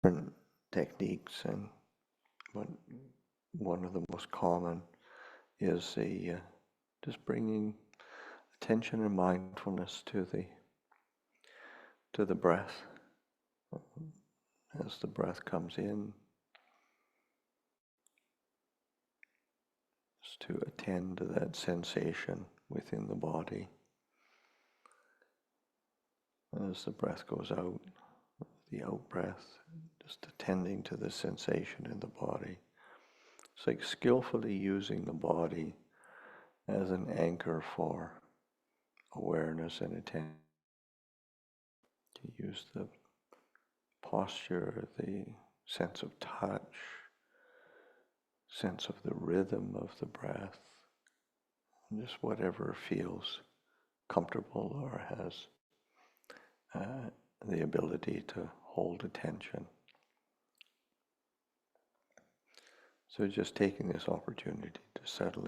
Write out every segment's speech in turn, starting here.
different techniques, but one of the most common is just bringing attention and mindfulness to the breath. As the breath comes in, just to attend to that sensation within the body. As the breath goes out, the out-breath, just attending to the sensation in the body. It's like skillfully using the body as an anchor for awareness and attention. To use the posture, the sense of touch, sense of the rhythm of the breath, just whatever feels comfortable or has the ability to hold attention. So just taking this opportunity to settle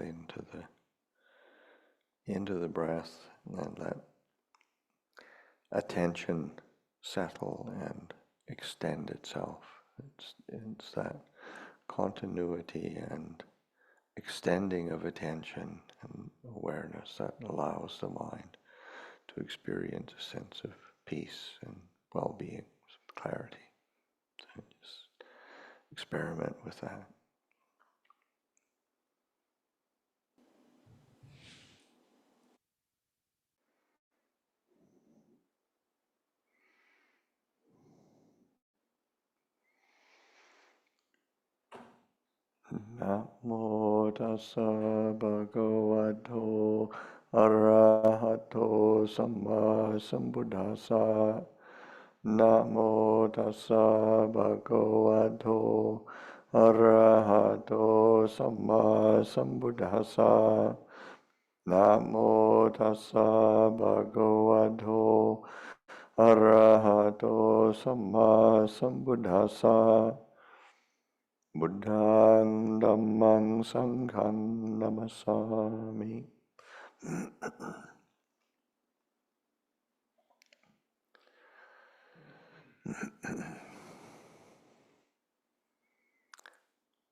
into the breath and let attention settle and extend itself. It's that continuity and extending of attention and awareness that allows the mind to experience a sense of peace and well-being, clarity. So just experiment with that. Namo tassa bhagavato arahato samma sambuddhassa. Namo tassa bhagavato arahato samma sambuddhassa. Namo tassa bhagavato arahato samma sambuddhassa. Buddhaṃ Dhammaṃ Saṅghaṃ Namasami.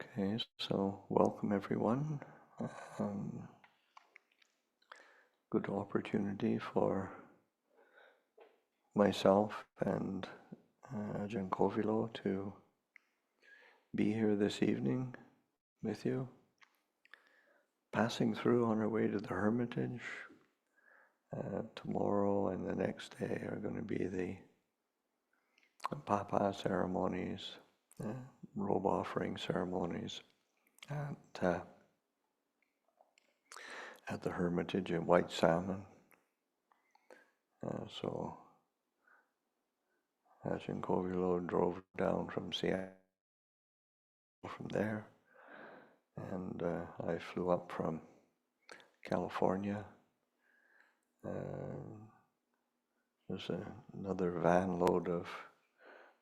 Okay, so welcome everyone. Good opportunity for myself and Ajahn Kovilo to be here this evening with you. Passing through on our way to the Hermitage. Tomorrow and the next day are going to be the Papa ceremonies, robe offering ceremonies at the Hermitage in White Salmon. So Ajahn Kovilo drove down from Seattle from there, and I flew up from California. There's another van load of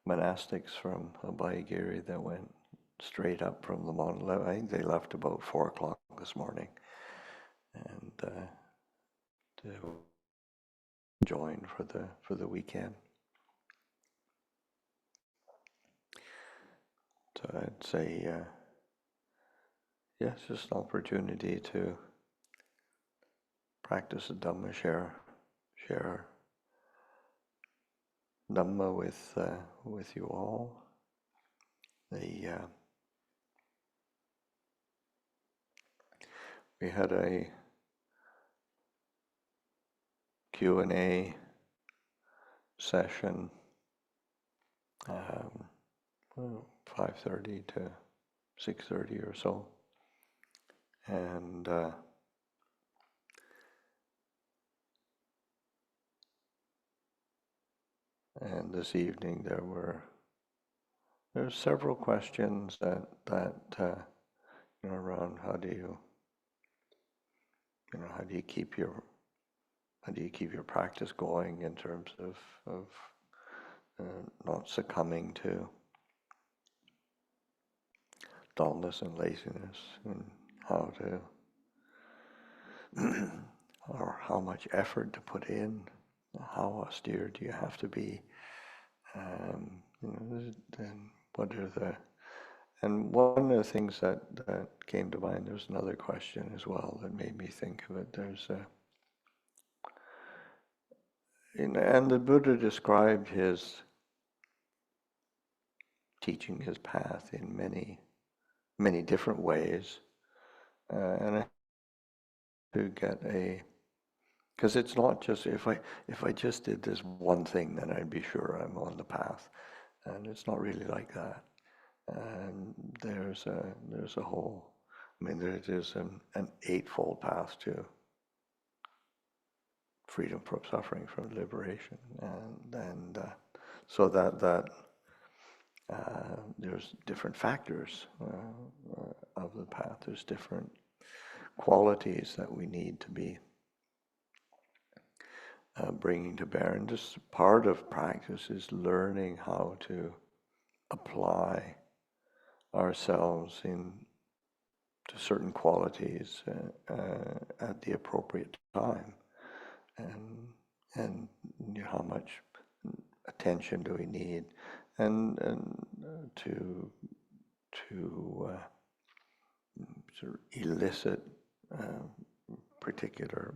monastics from Abhayagiri that went straight up from the mountain. I think they left about 4 o'clock this morning, and to join for the weekend. So I'd say, it's just an opportunity to practice the Dhamma, share Dhamma with you all. We had a Q&A session, 5:30 to 6:30 or so, and this evening there were several questions that around how do you keep your practice going in terms of not succumbing to dullness and laziness, and how to or how much effort to put in, how austere do you have to be, then what are and one of the things that came to mind, there's another question as well that made me think of it. And the Buddha described his teaching, his path in many different ways, and to get because it's not just if I just did this one thing, then I'd be sure I'm on the path, and it's not really like that. And there's a whole, there is an eightfold path to freedom from suffering, from liberation, and so that there's different factors of the path. There's different qualities that we need to be bringing to bear, and just part of practice is learning how to apply ourselves to certain qualities at the appropriate time, and how much attention do we need, and to sort of elicit particular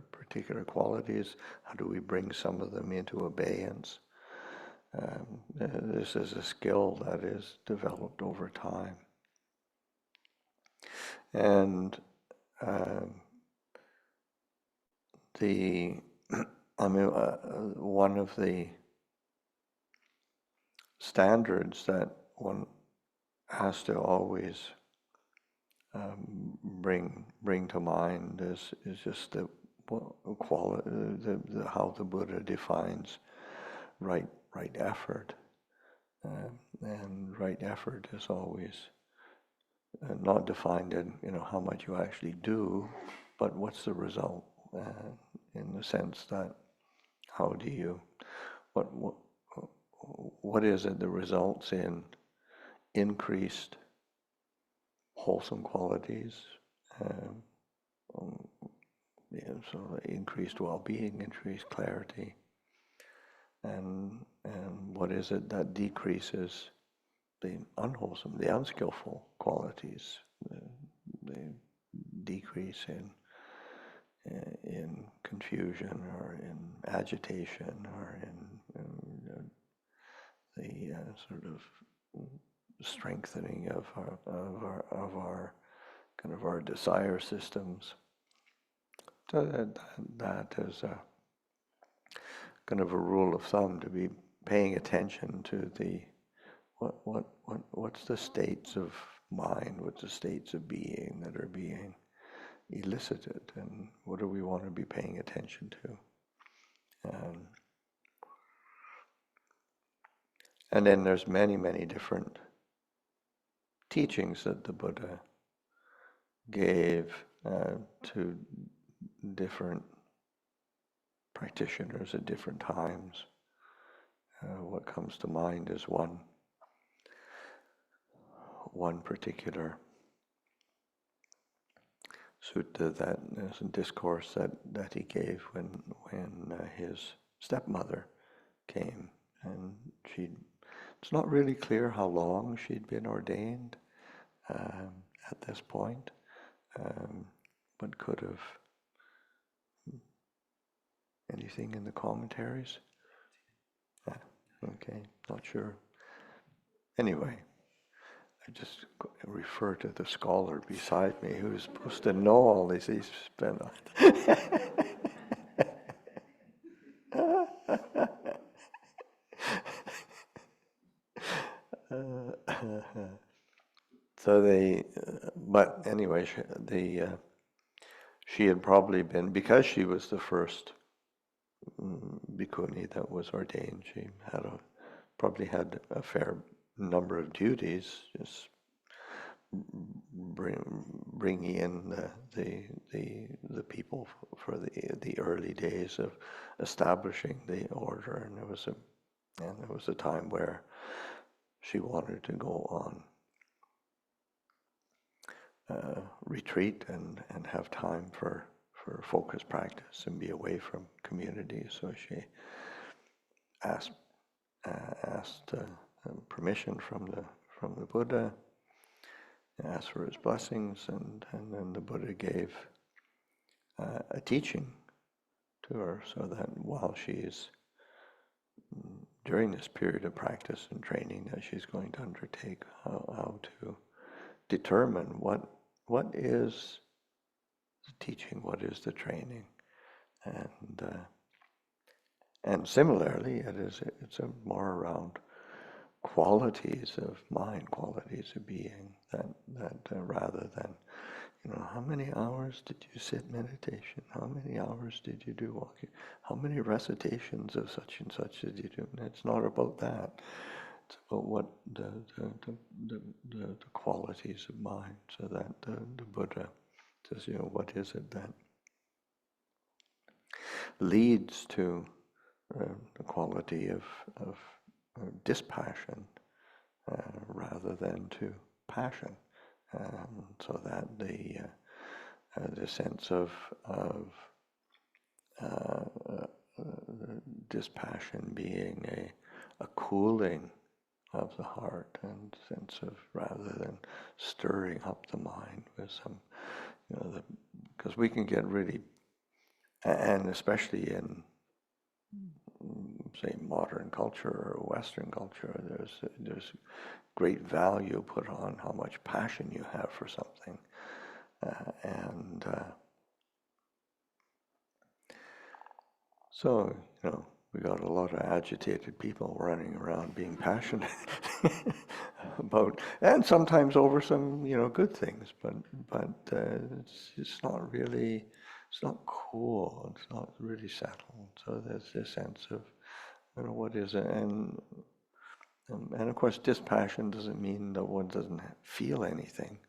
qualities. How do we bring some of them into abeyance? This is a skill that is developed over time. And one of the standards that one has to always bring to mind is just how the Buddha defines right effort, and right effort is always not defined in how much you actually do, but what's the result, in the sense that how do you what is it that results in increased wholesome qualities, so increased well-being, increased clarity, and what is it that decreases the unwholesome, the unskillful qualities, the decrease in confusion or in agitation or in the sort of strengthening of our kind of our desire systems. So that is a kind of a rule of thumb, to be paying attention to what's the states of mind, what's the states of being that are being elicited, and what do we want to be paying attention to. And then there's many different teachings that the Buddha gave to different practitioners at different times. What comes to mind is one particular sutta, that is a discourse that he gave when his stepmother came, and it's not really clear how long she'd been ordained at this point, but could have. Anything in the commentaries? Okay, not sure. Anyway, I just refer to the scholar beside me who's supposed to know all this. He's been but anyway, she had probably been, because she was the first bhikkhuni that was ordained, she probably had a fair number of duties, just bringing in the people for the early days of establishing the order, and there was a time where she wanted to go on retreat and have time for focused practice and be away from community. So she asked permission from the Buddha, asked for his blessings, and then the Buddha gave a teaching to her, so that while she's during this period of practice and training that she's going to undertake, how to determine what is the teaching, what is the training, and similarly, it's more around qualities of mind, qualities of being, that rather than, how many hours did you sit meditation? How many hours did you do walking? How many recitations of such and such did you do? And it's not about that. It's about what the qualities of mind. So that the Buddha says, what is it that leads to the quality of dispassion rather than to passion, so that the sense of dispassion being a cooling of the heart, and sense of, rather than stirring up the mind with some, because we can get really, and especially in, say, modern culture or Western culture, there's great value put on how much passion you have for something, and so we got a lot of agitated people running around being passionate about, and sometimes over some good things, but it's not really, it's not cool, it's not really settled. So there's this sense of what is it, and of course dispassion doesn't mean that one doesn't feel anything,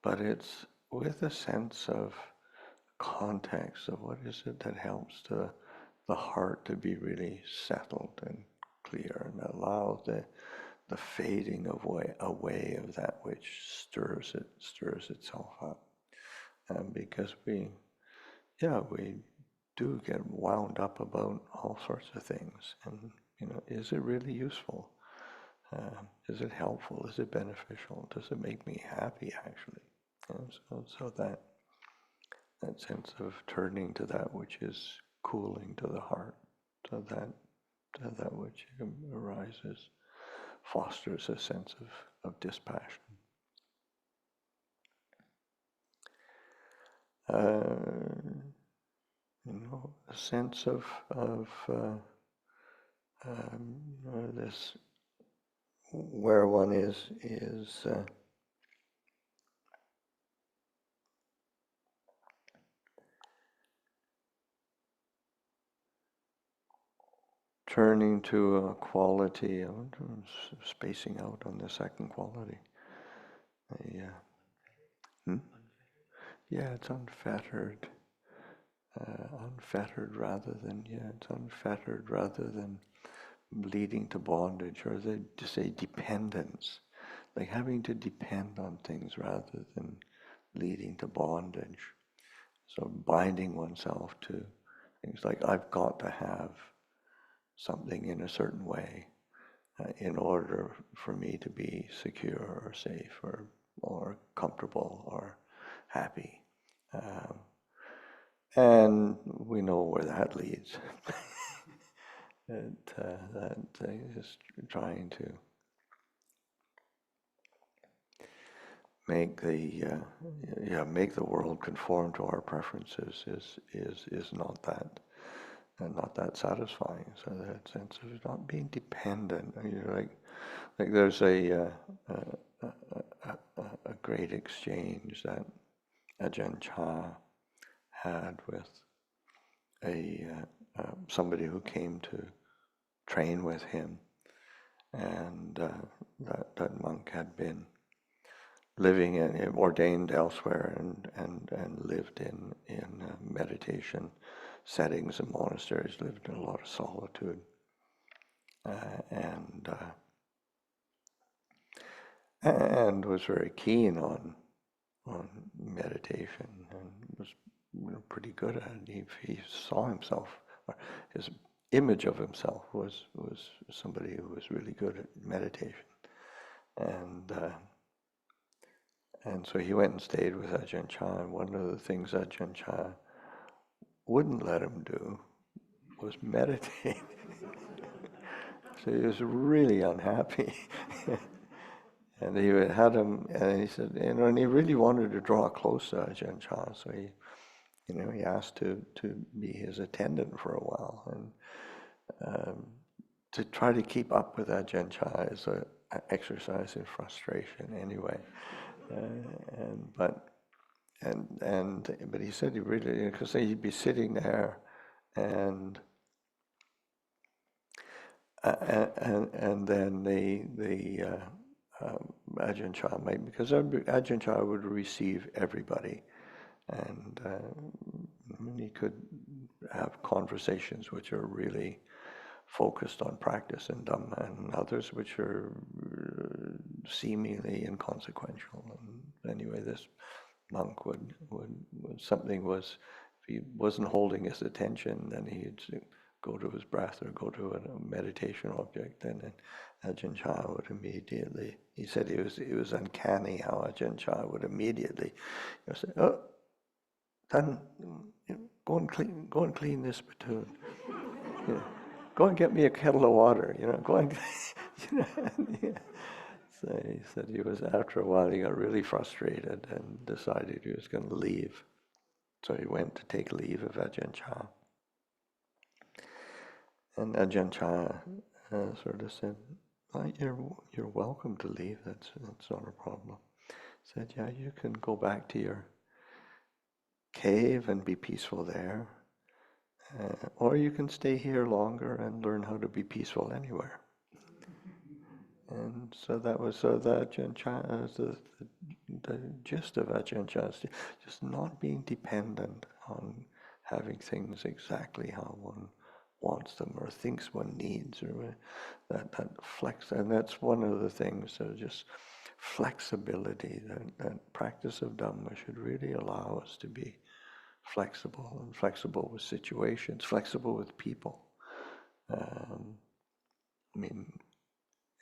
but it's with a sense of context of what is it that helps the heart to be really settled and clear, and allow the fading away of that which stirs itself up. Because we do get wound up about all sorts of things, and is it really useful? Is it helpful? Is it beneficial? Does it make me happy, actually? And so that sense of turning to that which is cooling to the heart, so that which arises, fosters a sense of dispassion. A sense of this, where one is turning to a quality. I'm spacing out on the second quality. Yeah, it's unfettered. Unfettered rather than, it's unfettered rather than leading to bondage, or to say dependence, like having to depend on things rather than leading to bondage. So binding oneself to things like, I've got to have something in a certain way in order for me to be secure or safe or comfortable or happy. And we know where that leads. That is trying to make the world conform to our preferences is not that satisfying. So that sense of not being dependent. Like there's a great exchange that Ajahn had with somebody who came to train with him, and that monk had been living ordained elsewhere and lived in meditation settings and monasteries, lived in a lot of solitude, and was very keen on meditation, and was pretty good at it. He saw himself, his image of himself was somebody who was really good at meditation, and so he went and stayed with Ajahn Chah. And one of the things Ajahn Chah wouldn't let him do was meditate. So he was really unhappy. And he had him, and he said, and he really wanted to draw close to Ajahn Chah, so he asked to be his attendant for a while, and to try to keep up with Ajahn Chah is an exercise in frustration anyway. But he said he really, because he'd be sitting there, and then the Ajahn Chah might, because Ajahn Chah would receive everybody, and he could have conversations which are really focused on practice and Dhamma, and others which are seemingly inconsequential. And anyway, this monk would something was, if he wasn't holding his attention, then he'd go to his breath or go to a meditation object, and then Ajahn Chah would immediately, he said it was uncanny how Ajahn Chah would immediately say, "Oh, then go and clean this spittoon. Go and get me a kettle of water, go and," yeah. So he said after a while he got really frustrated and decided he was going to leave. So he went to take leave of Ajahn Chah. And Ajahn Chah sort of said, "You're welcome to leave, that's not a problem." He said, "Yeah, you can go back to your cave and be peaceful there. Or you can stay here longer and learn how to be peaceful anywhere." And so that was the Ajahn Chah, the gist of Ajahn Chah, just not being dependent on having things exactly how one wants them or thinks one needs, or that flex. And that's one of the things, so just flexibility, that practice of Dhamma should really allow us to be flexible, and flexible with situations, flexible with people.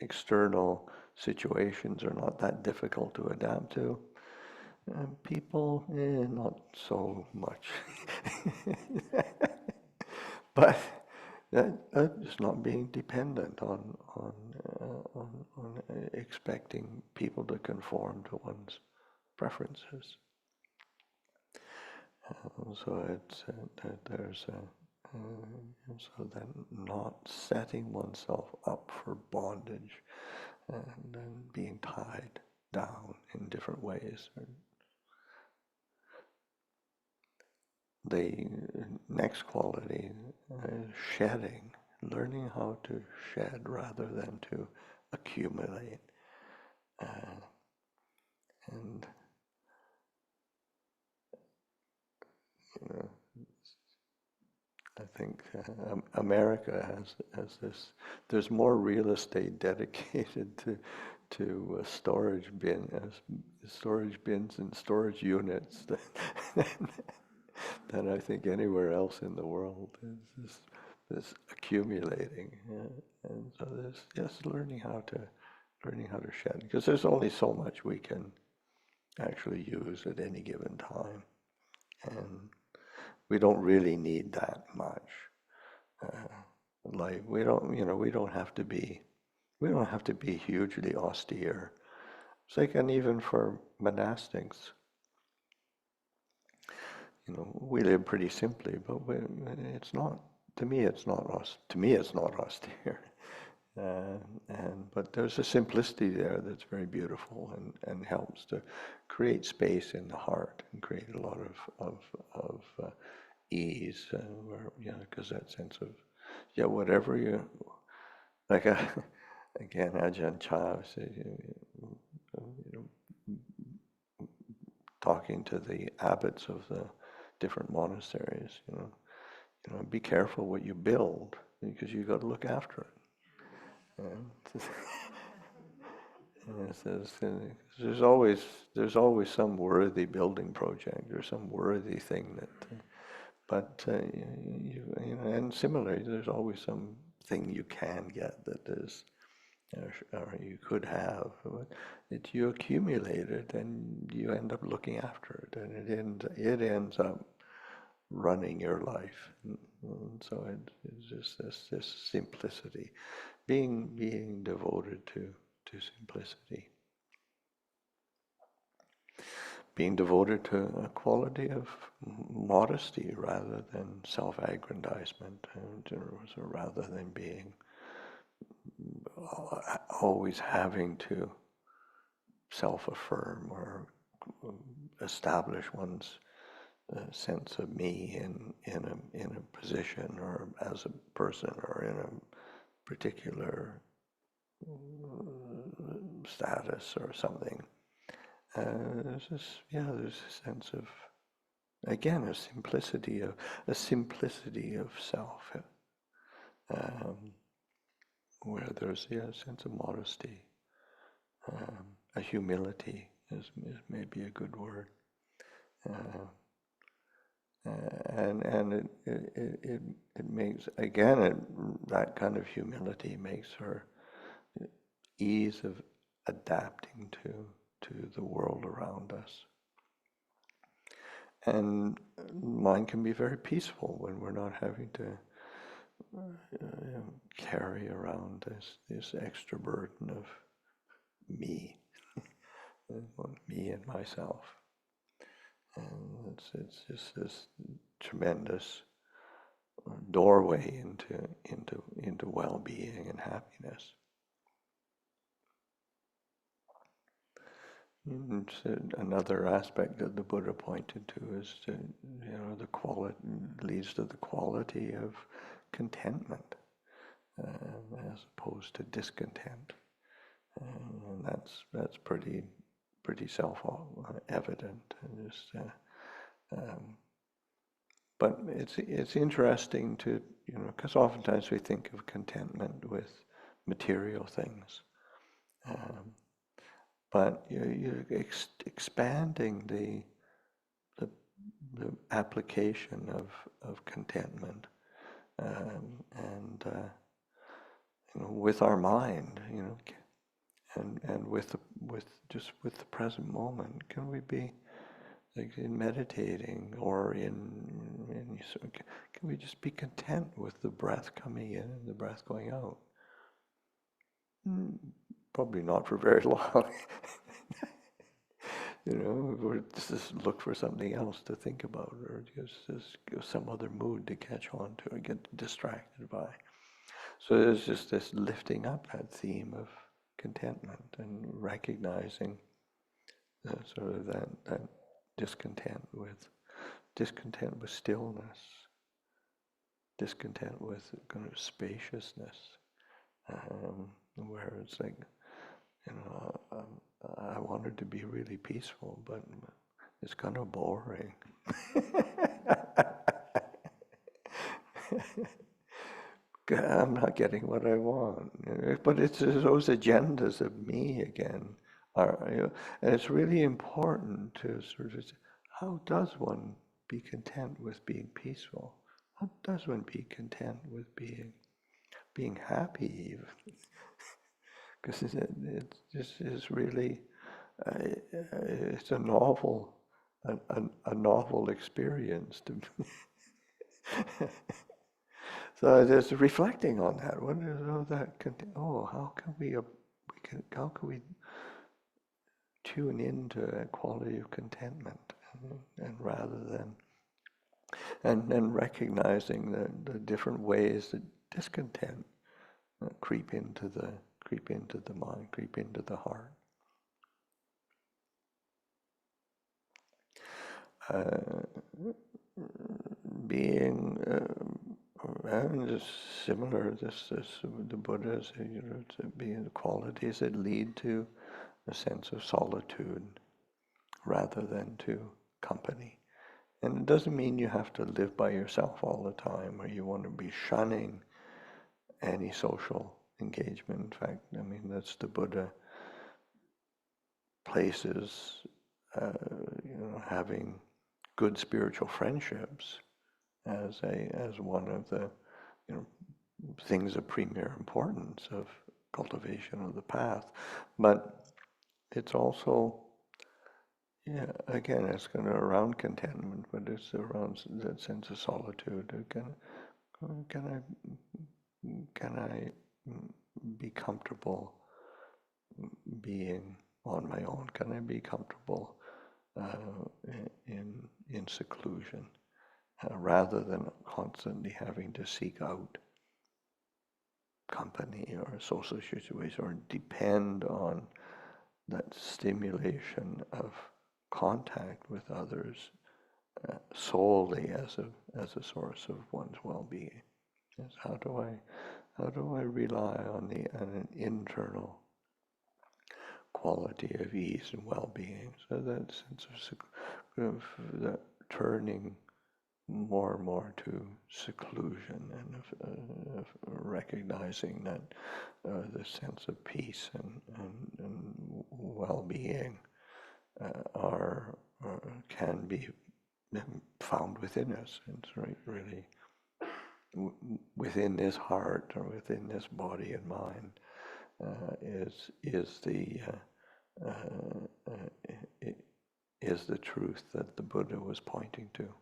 External situations are not that difficult to adapt to. People, not so much. But just not being dependent on expecting people to conform to one's preferences. So it's so then not setting oneself up for bondage and then being tied down in different ways. The next quality is shedding, learning how to shed rather than to accumulate. And I think America has this. There's more real estate dedicated to storage bins and storage units than I think anywhere else in the world. Is this accumulating, and so there's just learning how to shed, because there's only so much we can actually use at any given time, and we don't really need that much. Like we don't have to be hugely austere. It's like, and even for monastics, we live pretty simply, but it's not. To me, it's not austere. But there's a simplicity there that's very beautiful and helps to create space in the heart and create a lot of ease, because that sense of, whatever you, like, again, Ajahn Chah said, talking to the abbots of the different monasteries, be careful what you build, because you got to look after it. And it says, there's always some worthy building project or some worthy thing that. but and similarly, there's always something you can get that is, or you could have. But you accumulate it, and you end up looking after it, and it ends up running your life. And so it's just this simplicity, being devoted to simplicity, being devoted to a quality of modesty rather than self-aggrandizement, so rather than being always having to self-affirm or establish one's sense of me in a position or as a person or in a particular status or something. There's a sense of, again, a simplicity of self, where there's a sense of modesty, a humility is maybe a good word, and it makes, again, that kind of humility makes her ease of adapting to the world around us. And mind can be very peaceful when we're not having to carry around this extra burden of me, me and myself. And it's just this tremendous doorway into well-being and happiness. And another aspect that the Buddha pointed to is the quality leads to the quality of contentment as opposed to discontent, and that's pretty self-evident. But it's interesting to because oftentimes we think of contentment with material things. But you're expanding the application of contentment, and with our mind, and with the present moment. Can we be like in meditating or can we just be content with the breath coming in and the breath going out? Probably not for very long. Or just look for something else to think about, or just some other mood to catch on to or get distracted by. So there's just this lifting up that theme of contentment and recognizing sort of that discontent with stillness, discontent with kind of spaciousness, where it's like, I wanted to be really peaceful, but it's kind of boring. I'm not getting what I want. But it's those agendas of me again. And it's really important to sort of say, how does one be content with being peaceful? How does one be content with being happy even? Because this is really, it's a novel experience to me. So just reflecting on that. What is all that? How can we tune into a quality of contentment, and rather than and recognizing the different ways that discontent creep into the mind, creep into the heart. Being and just similar, the Buddha said, to being the qualities that lead to a sense of solitude rather than to company. And it doesn't mean you have to live by yourself all the time, or you want to be shunning any social engagement. In fact, that's the Buddha places, having good spiritual friendships as one of the, you know, things of premier importance of cultivation of the path. But it's also, yeah, again, it's kind of around contentment, but it's around that sense of solitude. Can I be comfortable being on my own? Can I be comfortable in seclusion, rather than constantly having to seek out company or social situation or depend on that stimulation of contact with others solely as a source of one's well-being. Is how do I rely on an internal quality of ease and well-being? So that sense of that turning more and more to seclusion, and of recognizing that the sense of peace and well-being can be found within us. It's really within this heart or within this body and mind is the truth that the Buddha was pointing to.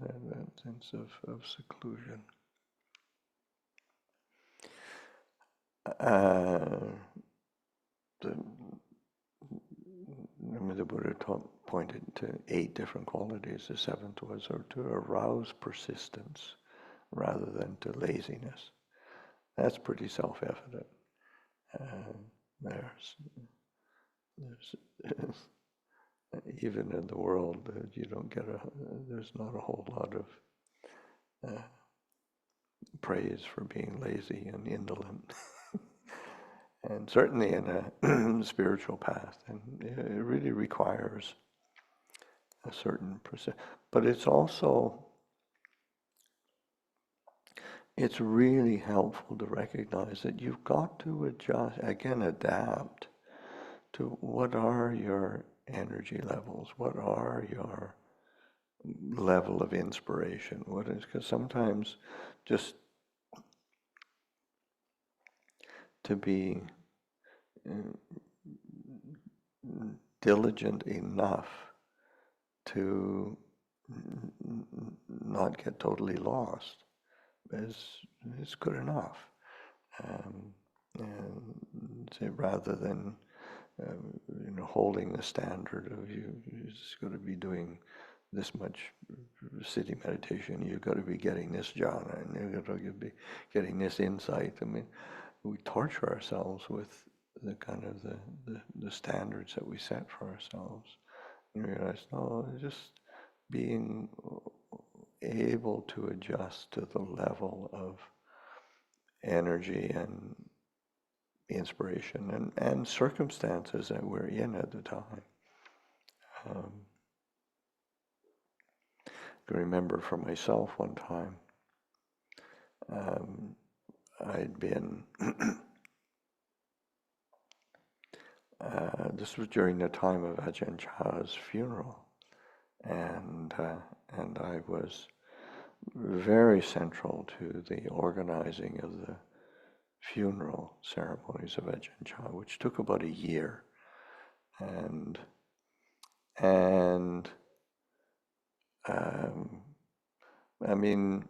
That sense of seclusion. The Buddha pointed to 8 different qualities. The 7th was to arouse persistence rather than to laziness. That's pretty self-evident. There's even in the world, you don't get there's not a whole lot of praise for being lazy and indolent. And certainly in a spiritual path, and it really requires a certain percent. But it's really helpful to recognize that you've got to adjust, again, adapt to what are your energy levels, what are your level of inspiration, what is, because sometimes just to be diligent enough to not get totally lost is good enough. And rather than holding the standard of you just got to be doing this much sitting meditation, you've got to be getting this jhana, and you've got to be getting this insight. I mean, we torture ourselves with the kind of the standards that we set for ourselves. And realize, no, just being able to adjust to the level of energy and inspiration and circumstances that we're in at the time. I can remember for myself one time, I'd been, this was during the time of Ajahn Chah's funeral, and I was very central to the organizing of the funeral ceremonies of Ajahn Chah, which took about a year, and I mean,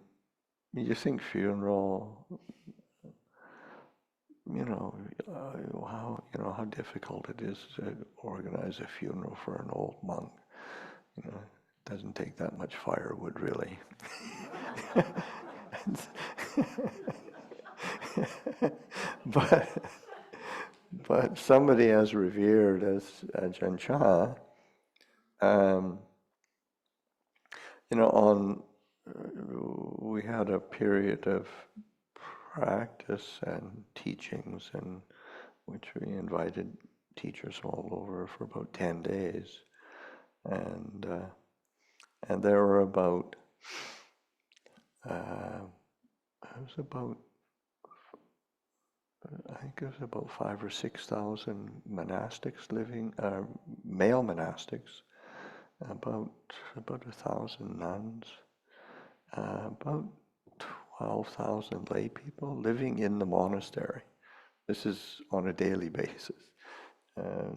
you think funeral, how difficult it is to organize a funeral for an old monk. It doesn't take that much firewood, really. But somebody as revered as Ajahn Chah, we had a period of practice and teachings, in which we invited teachers all over for about 10 days, and there were about I think it was about 5,000 or 6,000 monastics living, male monastics, about 1,000 nuns, about 12,000 lay people living in the monastery. This is on a daily basis,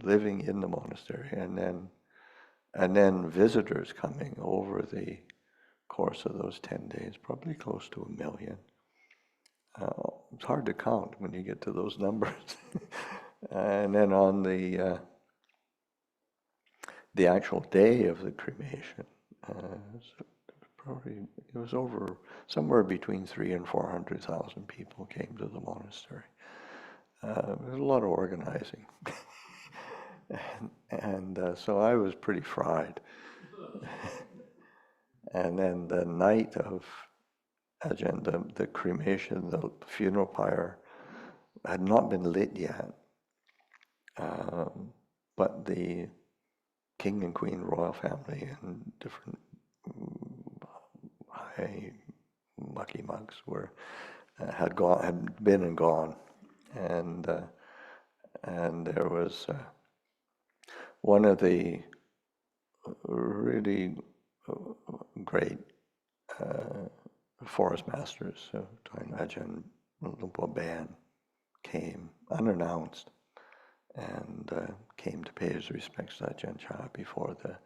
living in the monastery, and then visitors coming over the course of those 10 days, probably close to 1 million. It's hard to count when you get to those numbers. And then on the actual day of the cremation, probably it was over somewhere between 300,000 and 400,000 people came to the monastery. There was a lot of organizing, and so I was pretty fried. And then the night of Ajahn, the cremation, the funeral pyre had not been lit yet, but the king and queen royal family and different high mucky mugs had been and gone, and there was one of the really great forest masters, Ajahn Luang Por Pasanno, came unannounced and came to pay his respects to Ajahn Chah before the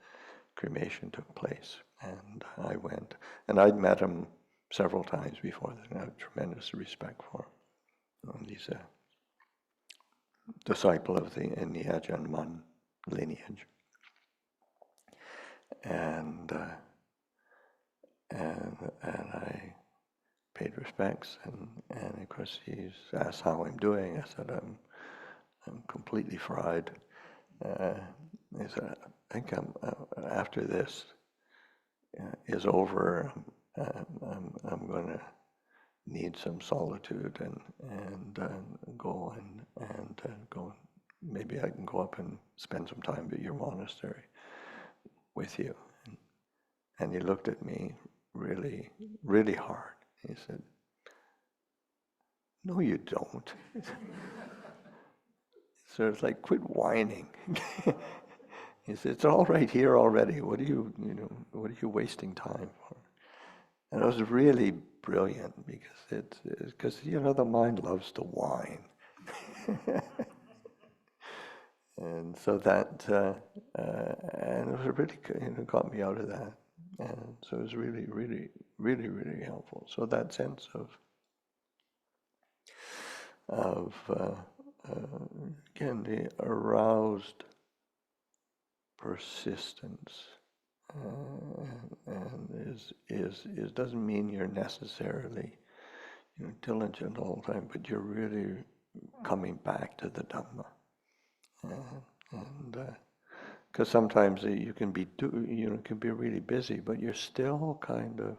cremation took place. And I went, and I'd met him several times before that, and I had tremendous respect for him. And he's a disciple in the Ajahn Mun lineage. And I paid respects, and of course he's asked how I'm doing. I said I'm completely fried. He said, I think after this is over, I'm going to need some solitude and go and go. Maybe I can go up and spend some time at your monastery with you. And he looked at me really, really hard. He said, no, you don't. So it's like, quit whining. He said, it's all right here already. What are you wasting time for? And it was really brilliant because the mind loves to whine. And so that, and it was really, got me out of that. And so it was really, really, really, really helpful. So that sense of again, the aroused persistence, and is doesn't mean you're necessarily diligent all the time, but you're really coming back to the Dhamma, and because sometimes you can be really busy, but you're still kind of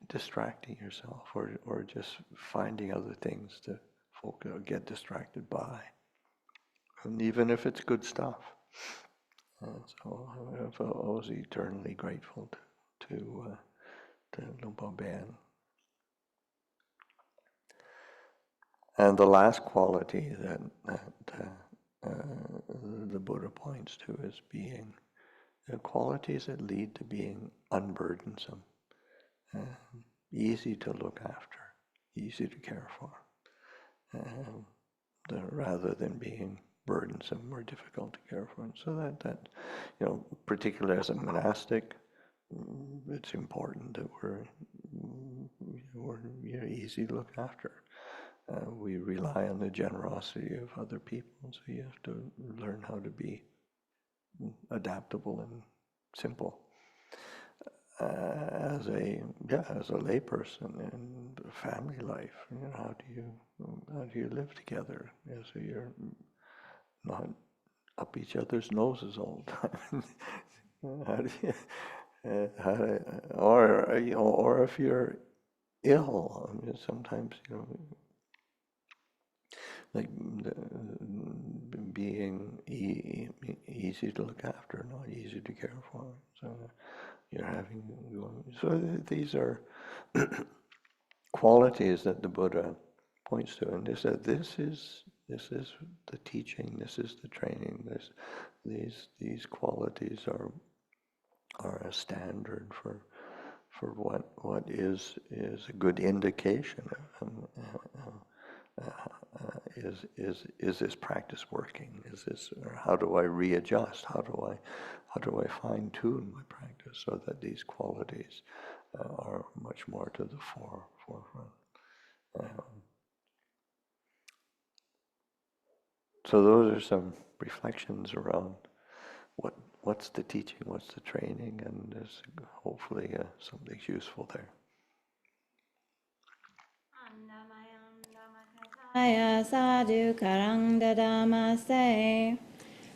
distracting yourself, or just finding other things to focus or get distracted by, and even if it's good stuff. And so I was eternally grateful to Luang Por Pasanno. And the last quality that the Buddha points to as being the qualities that lead to being unburdensome, easy to look after, easy to care for, rather than being burdensome or difficult to care for. And so that particularly as a monastic, it's important that we're easy to look after. We rely on the generosity of other people, so you have to learn how to be adaptable and simple. As a layperson in family life, how do you live together? So you're not up each other's noses all the time. Or if you're ill, sometimes like being easy to look after, not easy to care for. So these are qualities that the Buddha points to, and they said this is the teaching, this is the training. These qualities are a standard for for what is a good indication is this practice working? Is this, or how do I readjust? How do I fine tune my practice so that these qualities are much more to the forefront? So those are some reflections around what's the teaching, what's the training, and there's hopefully something's useful there. Sadhu karang dadamase.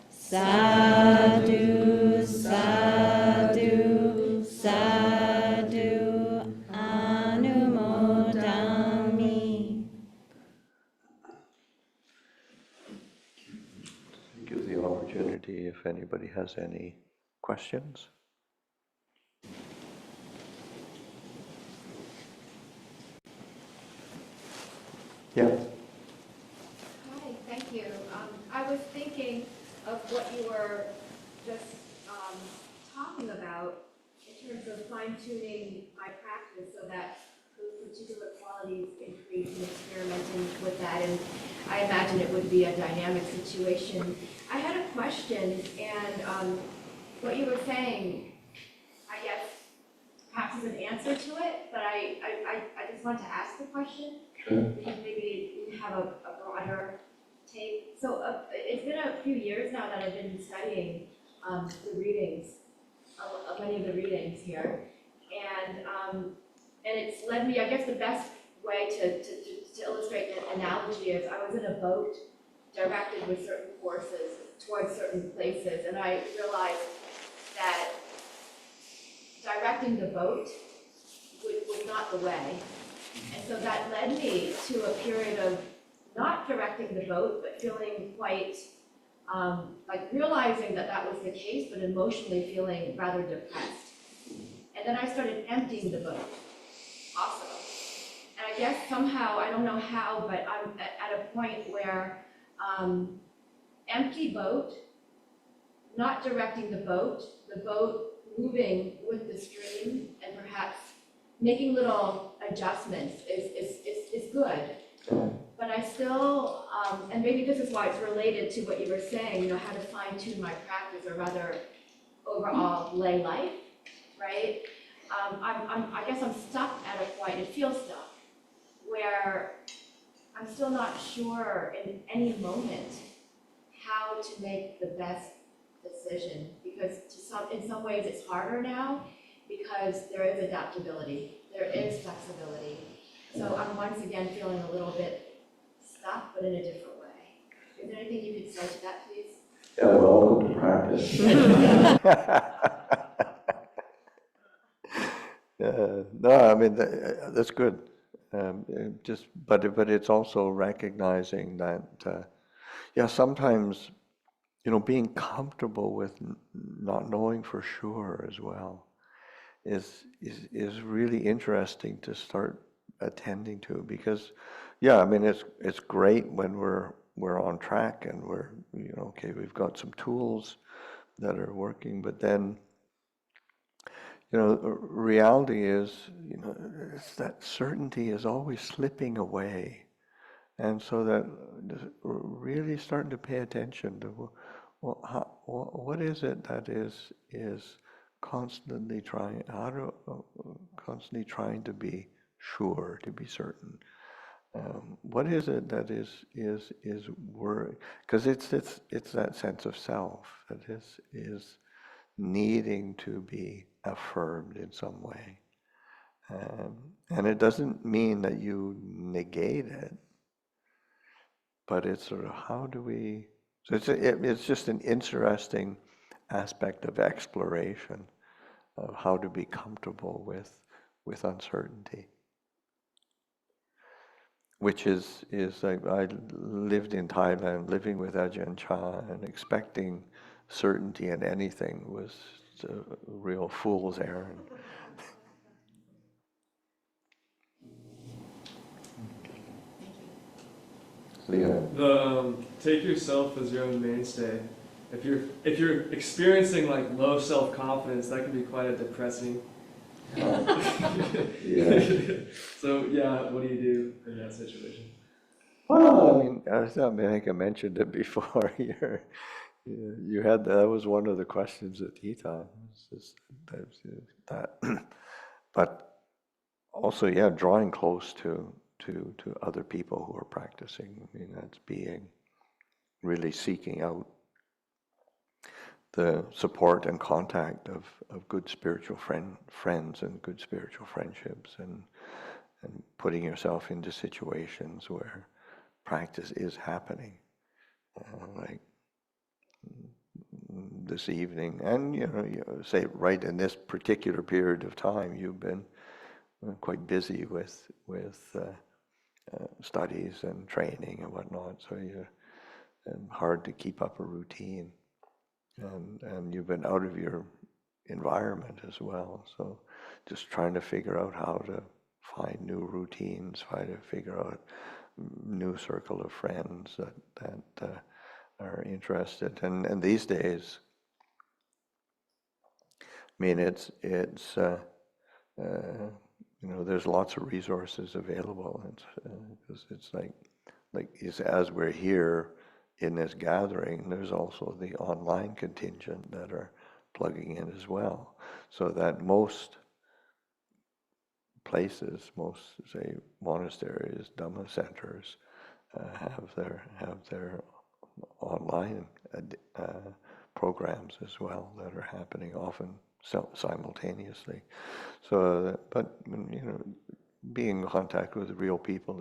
Sadhu, sadhu, sadhu, anumodami. Give the opportunity if anybody has any questions. Yeah. Hi, thank you. I was thinking of what you were just talking about in terms of fine-tuning my practice so that those particular qualities increase and experimenting with that. And I imagine it would be a dynamic situation. I had a question, and what you were saying, I guess, perhaps is an answer to it, but I just want to ask the question. Because maybe you have a broader take. So it's been a few years now that I've been studying the readings, many of the readings here, and it's led me. I guess the best way to illustrate an analogy is I was in a boat directed with certain forces towards certain places, and I realized that directing the boat was not the way. And so that led me to a period of not directing the boat, but feeling quite, like realizing that that was the case, but emotionally feeling rather depressed. And then I started emptying the boat also. And I guess somehow, I don't know how, but I'm at a point where empty boat, not directing the boat moving with the stream, and perhaps making little adjustments is good, but I still, and maybe this is why it's related to what you were saying, how to fine tune my practice, or rather overall lay life, right? I guess I'm stuck at a point, it feels stuck, where I'm still not sure in any moment how to make the best decision, because in some ways it's harder now, because there is adaptability, there is flexibility. So I'm once again feeling a little bit stuck, but in a different way. Is there anything you could say to that, please? Yeah, welcome to practice. No, I mean that's good. But it's also recognizing that, sometimes, being comfortable with not knowing for sure as well is really interesting to start attending to, because I mean it's great when we're on track and we're okay, we've got some tools that are working, but then reality is it's that certainty is always slipping away, and so that really starting to pay attention to what is it that is constantly trying to be sure, to be certain. What is it that is worry? Because it's that sense of self that is needing to be affirmed in some way, and it doesn't mean that you negate it, but it's sort of how do we. So it's just an interesting aspect of exploration of how to be comfortable with uncertainty, which is like I lived in Thailand, living with Ajahn Chah, and expecting certainty in anything was a real fool's errand. Take yourself as your own mainstay. If you're experiencing like low self-confidence, that can be quite a depressing So yeah, what do you do in that situation? Well, I think I mentioned it before here. You had that was one of the questions at tea time. It's just that, but also, yeah, drawing close to other people who are practicing. That's being really seeking out the support and contact of good spiritual friends and good spiritual friendships, and putting yourself into situations where practice is happening, like this evening, and say right in this particular period of time, you've been quite busy with studies and training and whatnot, so you hard to keep up a routine, and you've been out of your environment as well. So just trying to figure out how to find new routines, try to figure out new circle of friends that are interested. And these days, there's lots of resources available. It's as we're here in this gathering, there's also the online contingent that are plugging in as well. So that most places, most say monasteries, Dhamma centers, have their online programs as well that are happening often simultaneously. So, but being in contact with real people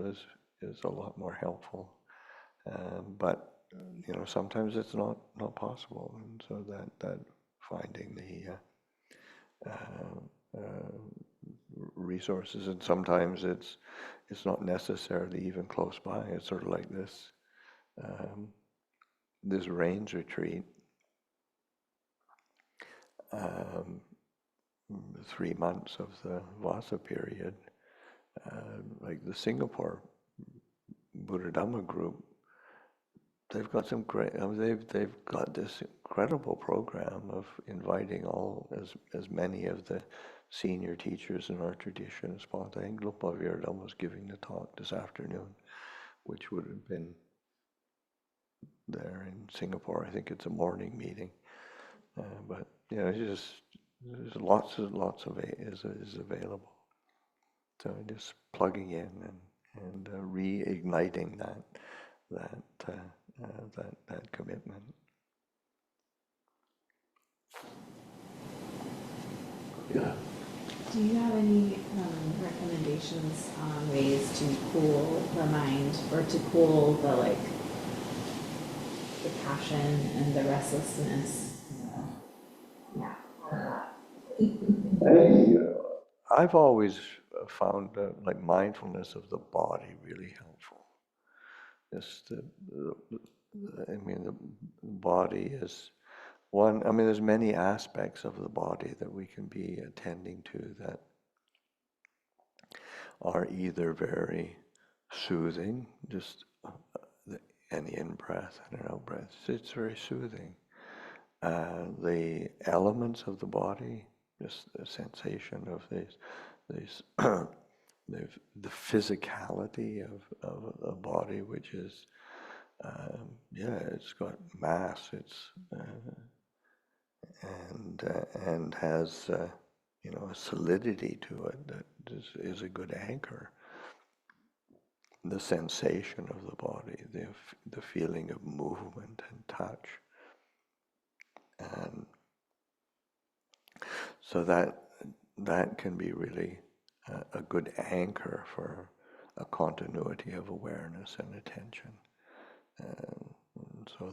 is a lot more helpful. But sometimes it's not possible, and so that finding the resources, and sometimes it's not necessarily even close by. It's sort of like this rains retreat, 3 months of the Vasa period, like the Singapore Buddha Dhamma group. They've got some great. They've got this incredible program of inviting as many of the senior teachers in our tradition as possible. I think Luang Por Pasanno was giving the talk this afternoon, which would have been there in Singapore. I think it's a morning meeting, but it's just there's lots of it is available. So just plugging in and reigniting that commitment. Yeah. Do you have any recommendations on ways to cool the mind, or to cool the passion and the restlessness? Yeah. I've always found mindfulness of the body really helpful. Just the body is one. There's many aspects of the body that we can be attending to that are either very soothing, just an in-breath and an out-breath. It's very soothing. The elements of the body, just the sensation of these the physicality of a body, which is, it's got mass, and has a solidity to it that is a good anchor. The sensation of the body, the feeling of movement and touch, and so that can be really a good anchor for a continuity of awareness and attention. And so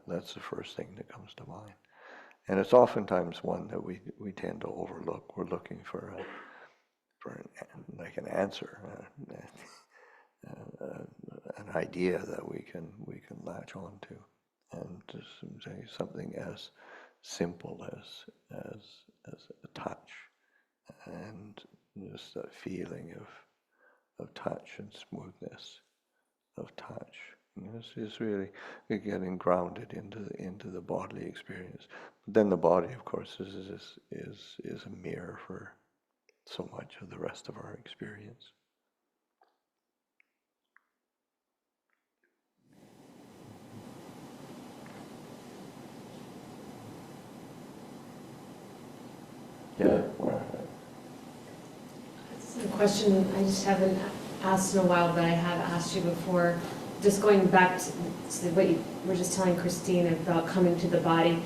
that's the first thing that comes to mind. And it's oftentimes one that we tend to overlook. We're looking for an answer, an idea that we can latch on to, and just say something as simple as a touch, and just that feeling of touch and smoothness of touch, It's really getting grounded into the bodily experience. But then the body, of course, is a mirror for so much of the rest of our experience. Yeah. It's a question I just haven't asked in a while, but I have asked you before. Just going back to what you were just telling Christine about coming to the body.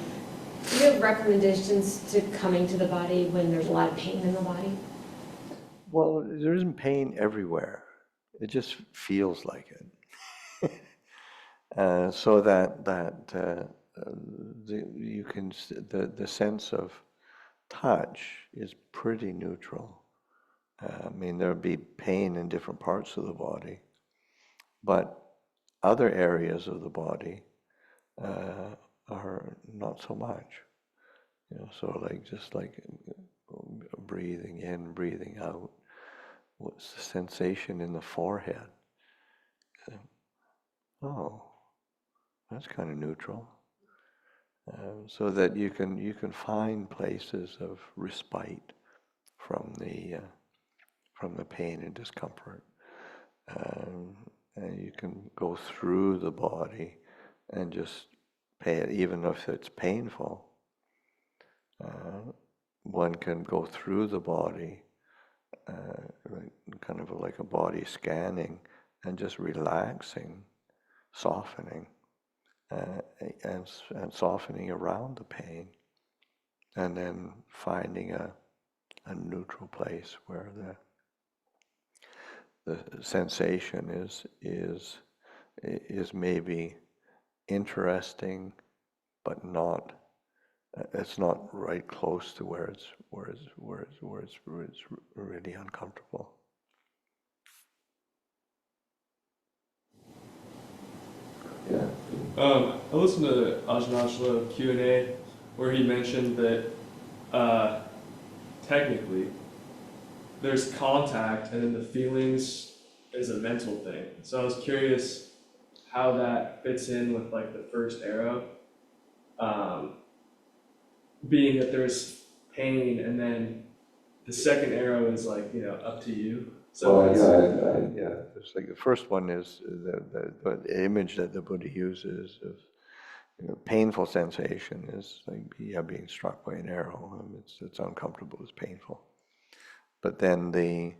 Do you have recommendations to coming to the body when there's a lot of pain in the body? Well, there isn't pain everywhere. It just feels like it. So the sense of touch is pretty neutral. I mean, there'll be pain in different parts of the body, but other areas of the body are not so much. So just like breathing in, breathing out. What's the sensation in the forehead? Oh, that's kind of neutral. So that you can find places of respite from the pain and discomfort. And you can go through the body and just pay it, even if it's painful. One can go through the body, kind of like a body scanning, and just relaxing, softening, and softening around the pain, and then finding a neutral place where the sensation is maybe interesting, but not. It's not right close to where it's really uncomfortable. Yeah. I listened to Ajahn Q&A where he mentioned that technically there's contact and then the feelings is a mental thing. So I was curious how that fits in with like the first arrow, being that there's pain and then the second arrow is like, up to you. So It's like the first one is the image that the Buddha uses of painful sensation is like being struck by an arrow. It's uncomfortable, it's painful. But then the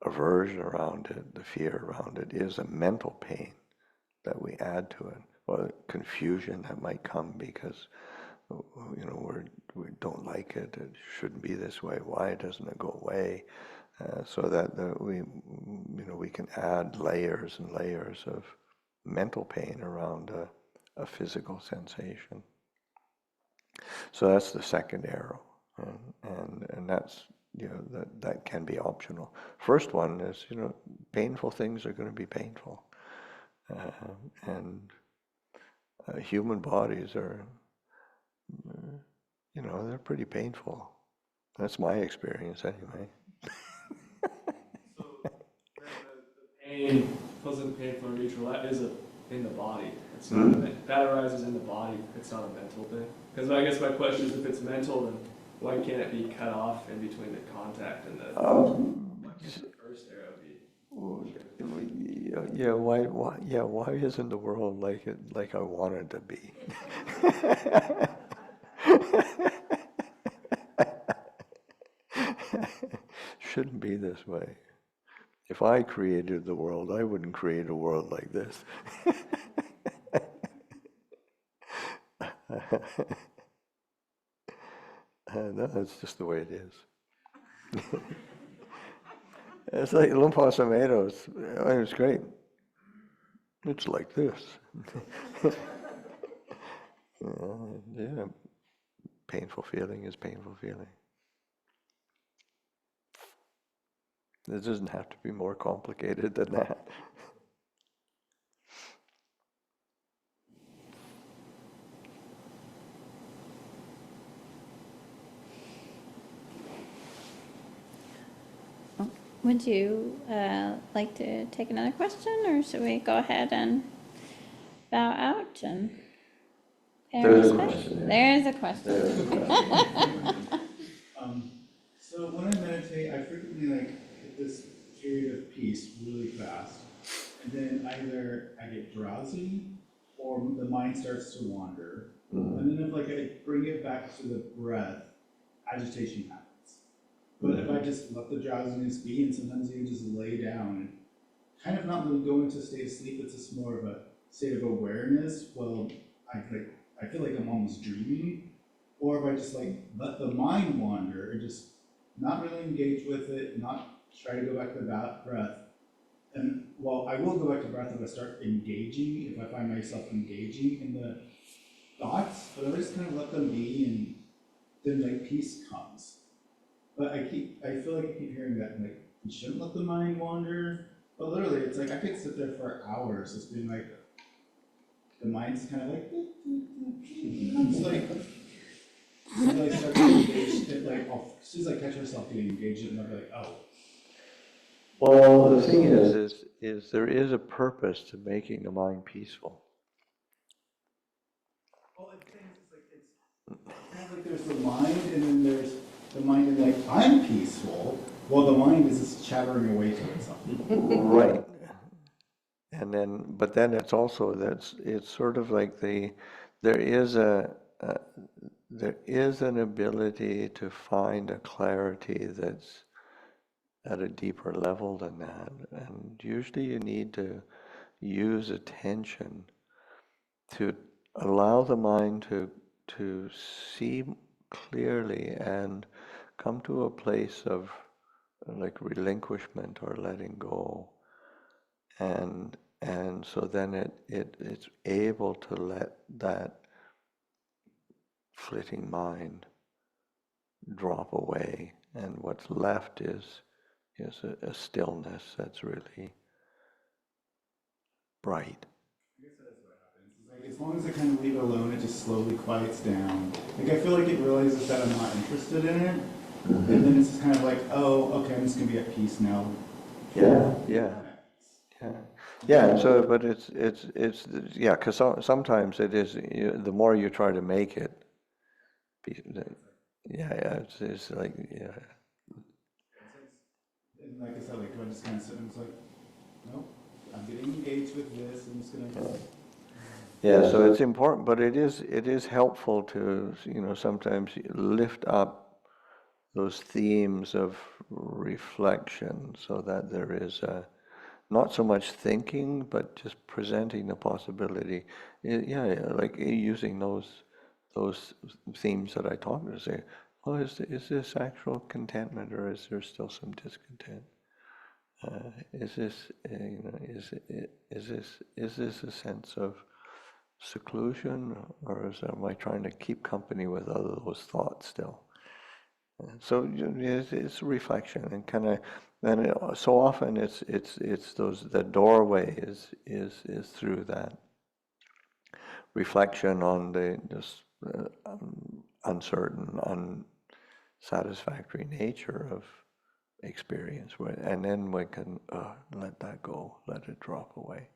aversion around it, the fear around it, is a mental pain that we add to it, or confusion that might come because we don't like it. It shouldn't be this way. Why doesn't it go away? So that we can add layers and layers of mental pain around a physical sensation. So that's the second arrow, and that's that can be optional. First one is painful things are going to be painful, and human bodies are they're pretty painful. That's my experience anyway. So the pain, pleasant, painful, or neutral, that is in the body. It's not that arises in the body. It's not a mental thing. Because I guess my question is, if it's mental, then why can't it be cut off in between the contact and the? Why can't the first arrow be? Why isn't the world like I want it to be? Shouldn't be this way. If I created the world, I wouldn't create a world like this. No, it's just the way it is. It's like Luang Por Pasanno. It's great. It's like this. Yeah, painful feeling is painful feeling. It doesn't have to be more complicated than that. Would you like to take another question, or should we go ahead and bow out and pay our There's a respects? question there. There is a question. So when I meditate, I frequently hit this period of peace really fast, and then either I get drowsy or the mind starts to wander, and then if I bring it back to the breath, agitation happens. But if I just let the drowsiness be, and sometimes you just lay down and kind of not really go into a state of sleep, it's just more of a state of awareness. Well, I feel like I'm almost dreaming, or if I just let the mind wander and just not really engage with it, not try to go back to the breath. And well, I will go back to breath if I start engaging, if I find myself engaging in the thoughts, but I just kind of let them be, and then peace comes. But I feel like I keep hearing that you shouldn't let the mind wander. But literally, it's I could sit there for hours just being the mind's kind of it's as I start to engage, as soon as I catch myself getting engaged, and I'll be oh. Well, the thing is there is a purpose to making the mind peaceful. Well, it's kind of there's the mind, and then there's the mind, and I'm peaceful. Well, the mind is just chattering away to itself. Right. And but then it's also it's sort of there is an ability to find a clarity that's at a deeper level than that, and usually you need to use attention to allow the mind to see clearly and come to a place of relinquishment or letting go, and so then it's able to let that flitting mind drop away, and what's left is a stillness that's really bright. I guess that's what happens. As long as I kind of leave it alone, it just slowly quiets down. I feel like it realizes that I'm not interested in it, and then it's just kind of oh, okay, I'm just gonna be at peace now. Yeah. So, but it's because sometimes it is. The more you try to make it, it's like. And like I said, do I just kind of sit and it's nope, I'm getting engaged with this, I'm just gonna. Yeah, so it's important, but it is helpful to sometimes lift up those themes of reflection, so that there is not so much thinking, but just presenting the possibility. Like using those themes that I talked to say, oh, is this actual contentment, or is there still some discontent? Is this is this a sense of seclusion, or am I trying to keep company with all those thoughts still? So it's reflection, and kind of, and so often it's the doorway is through that reflection on the just uncertain, unsatisfactory nature of experience, and then we can let that go, let it drop away.